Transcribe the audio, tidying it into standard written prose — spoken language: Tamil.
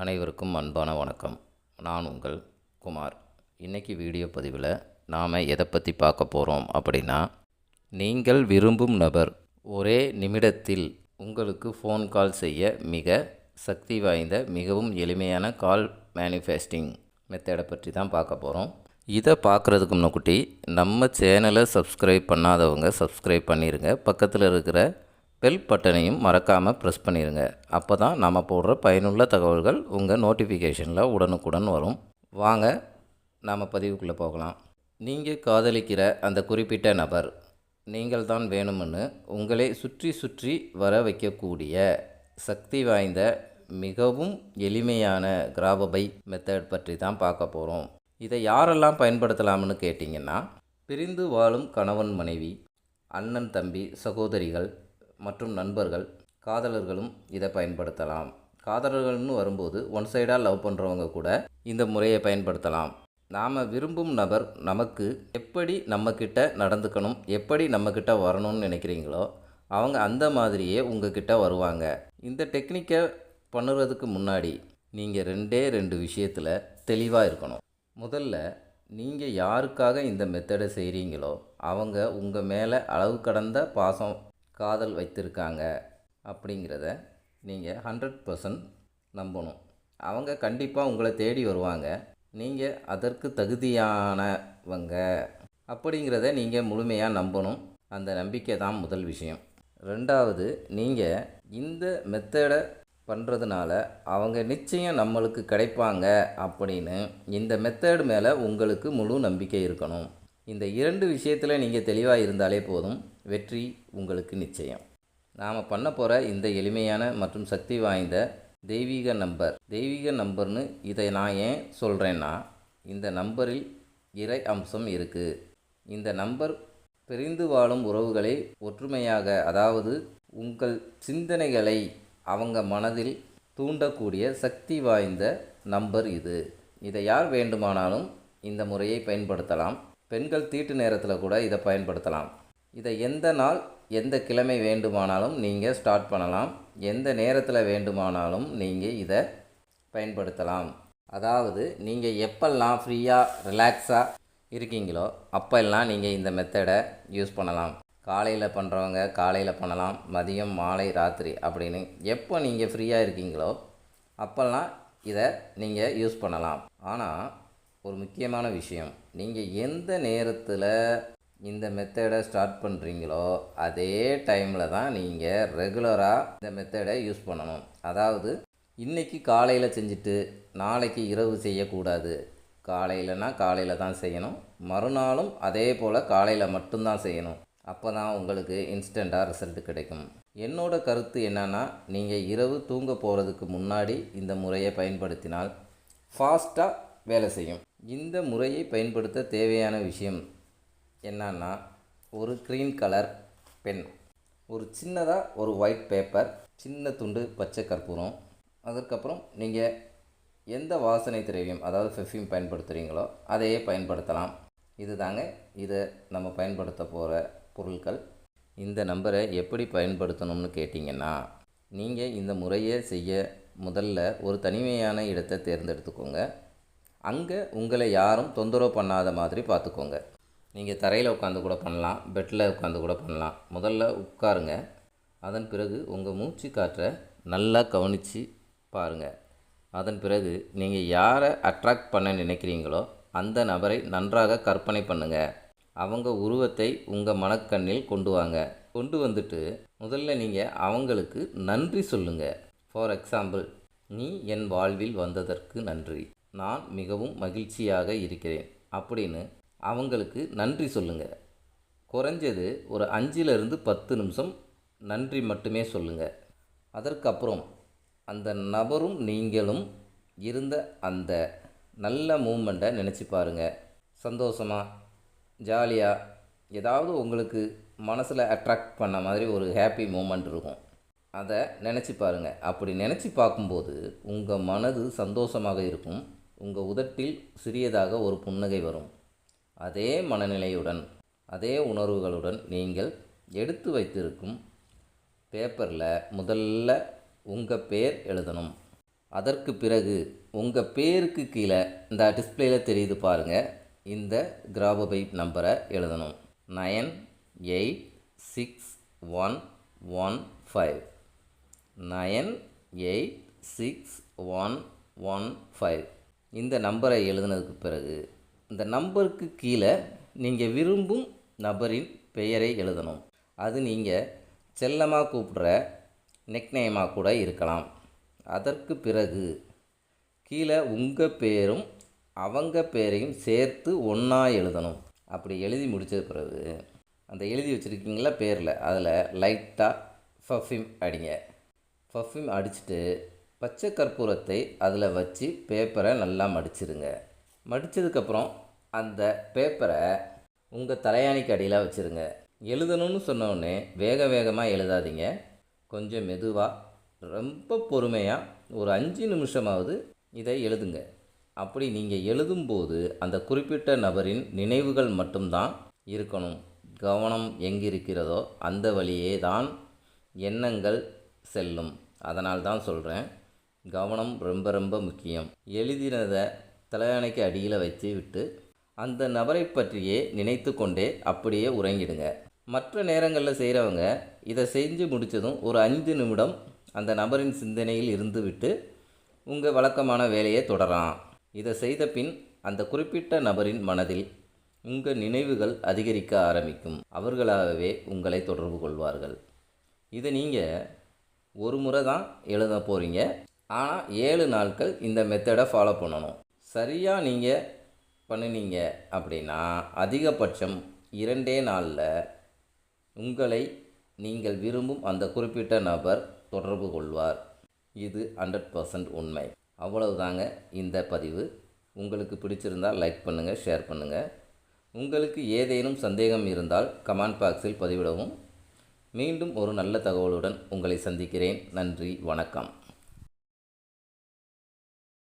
அனைவருக்கும் அன்பான வணக்கம். நான் உங்கள் குமார். இன்றைக்கி வீடியோ பதிவில் நாம் எதை பற்றி பார்க்க போகிறோம் அப்படின்னா, நீங்கள் விரும்பும் நபர் ஒரே நிமிடத்தில் உங்களுக்கு ஃபோன் கால் செய்ய மிக சக்தி வாய்ந்த மிகவும் எளிமையான கால் மேனிஃபெஸ்டிங் மெத்தடை பற்றி தான் பார்க்க போகிறோம். இதை பார்க்குறதுக்கு முன்னக்குட்டி நம்ம சேனலை சப்ஸ்கிரைப் பண்ணாதவங்க சப்ஸ்கிரைப் பண்ணிடுங்க. பக்கத்தில் இருக்கிற பெல் பட்டனையும் மறக்காமல் ப்ரெஸ் பண்ணிடுங்க. அப்போ தான் நம்ம போடுற பயனுள்ள தகவல்கள் உங்கள் நோட்டிஃபிகேஷனில் உடனுக்குடன் வரும். வாங்க நாம் பதிவுக்குள்ளே போகலாம். நீங்கள் காதலிக்கிற அந்த குறிப்பிட்ட நபர் நீங்கள் தான் வேணும்னு உங்களை சுற்றி சுற்றி வர வைக்கக்கூடிய சக்தி வாய்ந்த மிகவும் எளிமையான கிராபபை மெத்தட் பற்றி தான் பார்க்க போகிறோம். இதை யாரெல்லாம் பயன்படுத்தலாம்னு கேட்டிங்கன்னா, பிரிந்து வாழும் கணவன் மனைவி, அண்ணன் தம்பி சகோதரிகள் மற்றும் நண்பர்கள், காதலர்களும் இதை பயன்படுத்தலாம். காதலர்கள்னு வரும்போது ஒன் சைடாக லவ் பண்ணுறவங்க கூட இந்த முறையை பயன்படுத்தலாம். நாம் விரும்பும் நபர் நமக்கு எப்படி நம்மக்கிட்ட நடந்துக்கணும், எப்படி நம்மக்கிட்ட வரணும்னு நினைக்கிறீங்களோ அவங்க அந்த மாதிரியே உங்ககிட்ட வருவாங்க. இந்த டெக்னிக்கை பண்ணுறதுக்கு முன்னாடி நீங்கள் ரெண்டு விஷயத்தில் தெளிவாக இருக்கணும். முதல்ல, நீங்கள் யாருக்காக இந்த மெத்தடை செய்கிறீங்களோ அவங்க உங்கள் மேலே அளவு கடந்த பாசம் காதல் வைத்திருக்காங்க அப்படிங்கிறத நீங்கள் 100% நம்பணும். அவங்க கண்டிப்பாக உங்களை தேடி வருவாங்க. நீங்கள் அதற்கு தகுதியானவங்க அப்படிங்கிறத நீங்கள் முழுமையாக நம்பணும். அந்த நம்பிக்கை தான் முதல் விஷயம். ரெண்டாவது, நீங்கள் இந்த மெத்தடை பண்ணுறதுனால அவங்க நிச்சயம் நம்மளுக்கு கிடைப்பாங்க அப்படின்னு இந்த மெத்தட் மேலே உங்களுக்கு முழு நம்பிக்கை இருக்கணும். இந்த 2 விஷயத்தில் நீங்கள் தெளிவாக இருந்தாலே போதும், வெற்றி உங்களுக்கு நிச்சயம். நாம் பண்ண போகிற இந்த எளிமையான மற்றும் சக்தி வாய்ந்த தெய்வீக நம்பர்னு இதை நான் ஏன் சொல்கிறேன்னா, இந்த நம்பரில் இறை அம்சம் இருக்குது. இந்த நம்பர் பிரிந்து வாழும் உறவுகளை ஒற்றுமையாக, அதாவது உங்கள் சிந்தனைகளை அவங்க மனதில் தூண்டக்கூடிய சக்தி வாய்ந்த நம்பர் இது. இதை யார் வேண்டுமானாலும் இந்த முறையை பயன்படுத்தலாம். பெண்கள் தீட்டு நேரத்தில் கூட இதை பயன்படுத்தலாம். இதை எந்த நாள் எந்த கிழமை வேண்டுமானாலும் நீங்கள் ஸ்டார்ட் பண்ணலாம். எந்த நேரத்தில் வேண்டுமானாலும் நீங்கள் இதை பயன்படுத்தலாம். அதாவது நீங்கள் எப்பெல்லாம் ஃப்ரீயாக ரிலாக்ஸாக இருக்கீங்களோ அப்போல்லாம் நீங்கள் இந்த மெத்தடை யூஸ் பண்ணலாம். காலையில் பண்ணுறவங்க காலையில் பண்ணலாம், மதியம் மாலை ராத்திரி அப்படின்னு எப்போ நீங்கள் ஃப்ரீயாக இருக்கீங்களோ அப்போல்லாம் இதை நீங்கள் யூஸ் பண்ணலாம். ஆனால் ஒரு முக்கியமான விஷயம், நீங்கள் எந்த நேரத்தில் இந்த மெத்தடை ஸ்டார்ட் பண்ணுறீங்களோ அதே டைமில் தான் நீங்கள் ரெகுலராக இந்த மெத்தடை யூஸ் பண்ணணும். அதாவது இன்றைக்கி காலையில் செஞ்சுட்டு நாளைக்கு இரவு செய்யக்கூடாது. காலையிலனா காலையில் தான் செய்யணும், மறுநாளும் அதே போல் காலையில் மட்டும்தான் செய்யணும். அப்போ தான் உங்களுக்கு இன்ஸ்டண்ட்டாக ரிசல்ட் கிடைக்கும். என்னோட கருத்து என்னென்னா, நீங்கள் இரவு தூங்க போகிறதுக்கு முன்னாடி இந்த முறையை பயன்படுத்தினால் ஃபாஸ்ட்டாக வேலை செய்யும். இந்த முறையை பயன்படுத்த தேவையான விஷயம் என்னன்னா, ஒரு க்ரீன் கலர் பென், ஒரு சின்னதாக ஒரு ஒயிட் பேப்பர், சின்ன துண்டு பச்சை கற்பூரம், அதுக்கப்புறம் நீங்கள் எந்த வாசனை திரவியம் அதாவது பெர்ஃப்யூம் பயன்படுத்துகிறீங்களோ அதையே பயன்படுத்தலாம். இது தாங்க இதை நம்ம பயன்படுத்த போகிற பொருட்கள். இந்த நம்பரை எப்படி பயன்படுத்தணும்னு கேட்டிங்கன்னா, நீங்கள் இந்த முறையை செய்ய முதல்ல ஒரு தனிமையான இடத்தை தேர்ந்தெடுத்துக்கோங்க. அங்கே உங்களை யாரும் தொந்தரவு பண்ணாத மாதிரி பார்த்துக்கோங்க. நீங்கள் தரையில் உட்காந்து கூட பண்ணலாம், பெட்டில் உட்காந்து கூட பண்ணலாம். முதல்ல உட்காருங்க. அதன் பிறகு உங்கள் மூச்சு காற்றை நல்லா கவனித்து பாருங்கள். அதன் பிறகு நீங்கள் யாரை அட்ராக்ட் பண்ண நினைக்கிறீங்களோ அந்த நபரை நன்றாக கற்பனை பண்ணுங்கள். அவங்க உருவத்தை உங்கள் மனக்கண்ணில் கொண்டு வாங்க. கொண்டு வந்துட்டு முதல்ல நீங்கள் அவங்களுக்கு நன்றி சொல்லுங்கள். ஃபார் எக்ஸாம்பிள், நீ என் வாழ்வில் வந்ததற்கு நன்றி, நான் மிகவும் மகிழ்ச்சியாக இருக்கிறேன் அப்படின்னு அவங்களுக்கு நன்றி சொல்லுங்கள். குறைஞ்சது ஒரு 5-10 நிமிஷம் நன்றி மட்டுமே சொல்லுங்கள். அதற்கப்புறம் அந்த நபரும் நீங்களும் இருந்த அந்த நல்ல மூமெண்ட்டை நினச்சி பாருங்கள். சந்தோஷமாக, ஜாலியாக, ஏதாவது உங்களுக்கு மனசில் அட்ராக்ட் பண்ண மாதிரி ஒரு ஹாப்பி மூமெண்ட் இருக்கும். அதை நினச்சி பாருங்கள். அப்படி நினச்சி பார்க்கும்போது உங்கள் மனது சந்தோஷமாக இருக்கும். உங்கள் உதட்டில் சிறியதாக ஒரு புன்னகை வரும். அதே மனநிலையுடன் அதே உணர்வுகளுடன் நீங்கள் எடுத்து வைத்திருக்கும் பேப்பரில் முதல்ல உங்கள் பேர் எழுதணும். அதற்கு பிறகு உங்கள் பேருக்கு கீழே இந்த டிஸ்பிளேயில் தெரியுது பாருங்கள், இந்த கிராபபை நம்பரை எழுதணும். 986115 986115 இந்த நம்பரை எழுதினதுக்கு பிறகு இந்த நம்பருக்கு கீழே நீங்கள் விரும்பும் நபரின் பெயரை எழுதணும். அது நீங்கள் செல்லமாக கூப்பிட்ற நெக்நேமாக கூட இருக்கலாம். அதற்கு பிறகு கீழே உங்கள் பேரும் அவங்க பேரையும் சேர்த்து ஒன்றா எழுதணும். அப்படி எழுதி முடித்த பிறகு அந்த எழுதி வச்சுருக்கீங்களா பேரில், அதில் லைட்டாக பர்ஃப்யூம் அடிங்க. பர்ஃப்யூம் அடிச்சுட்டு பச்சை கற்பூரத்தை அதில் வச்சு பேப்பரை நல்லா மடிச்சிருங்க. மடித்ததுக்கப்புறம் அந்த பேப்பரை உங்கள் தலையாணிக்கு அடியில் வச்சுருங்க. எழுதணும்னு சொன்னோடனே வேகமாக எழுதாதீங்க. கொஞ்சம் மெதுவாக, ரொம்ப பொறுமையாக ஒரு 5 நிமிஷமாவது இதை எழுதுங்க. அப்படி நீங்கள் எழுதும்போது அந்த குறிப்பிட்ட நபரின் நினைவுகள் மட்டும்தான் இருக்கணும். கவனம் எங்கிருக்கிறதோ அந்த வழியே தான் எண்ணங்கள் செல்லும். அதனால் தான் சொல்கிறேன், கவனம் ரொம்ப ரொம்ப முக்கியம். எழுதினதை தலையணைக்கு அடியில் வச்சு விட்டு அந்த நபரை பற்றியே நினைத்து கொண்டே அப்படியே உறங்கிடுங்க. மற்ற நேரங்களில் செய்கிறவங்க இதை செஞ்சு முடித்ததும் ஒரு 5 நிமிடம் அந்த நபரின் சிந்தனையில் இருந்து விட்டு உங்கள் வழக்கமான வேலையை தொடரலாம். இதை செய்த பின் அந்த குறிப்பிட்ட நபரின் மனதில் உங்கள் நினைவுகள் அதிகரிக்க ஆரம்பிக்கும். அவர்களாகவே உங்களை தொடர்பு கொள்வார்கள். இதை நீங்கள் ஒரு முறை தான் எழுத போகிறீங்க. ஆனால் 7 நாட்கள் இந்த மெத்தடை ஃபாலோ பண்ணணும். சரியாக நீங்கள் பண்ணினீங்க அப்படின்னா அதிகபட்சம் 2 நாளில் உங்களை நீங்கள் விரும்பும் அந்த குறிப்பிட்ட நபர் தொடர்பு கொள்வார். இது 100% உண்மை. அவ்வளவுதாங்க இந்த பதிவு. உங்களுக்கு பிடிச்சிருந்தால் லைக் பண்ணுங்கள், ஷேர் பண்ணுங்கள். உங்களுக்கு ஏதேனும் சந்தேகம் இருந்தால் கமெண்ட் பாக்ஸில் பதிவிடவும். மீண்டும் ஒரு நல்ல தகவலுடன் உங்களை சந்திக்கிறேன். நன்றி, வணக்கம்.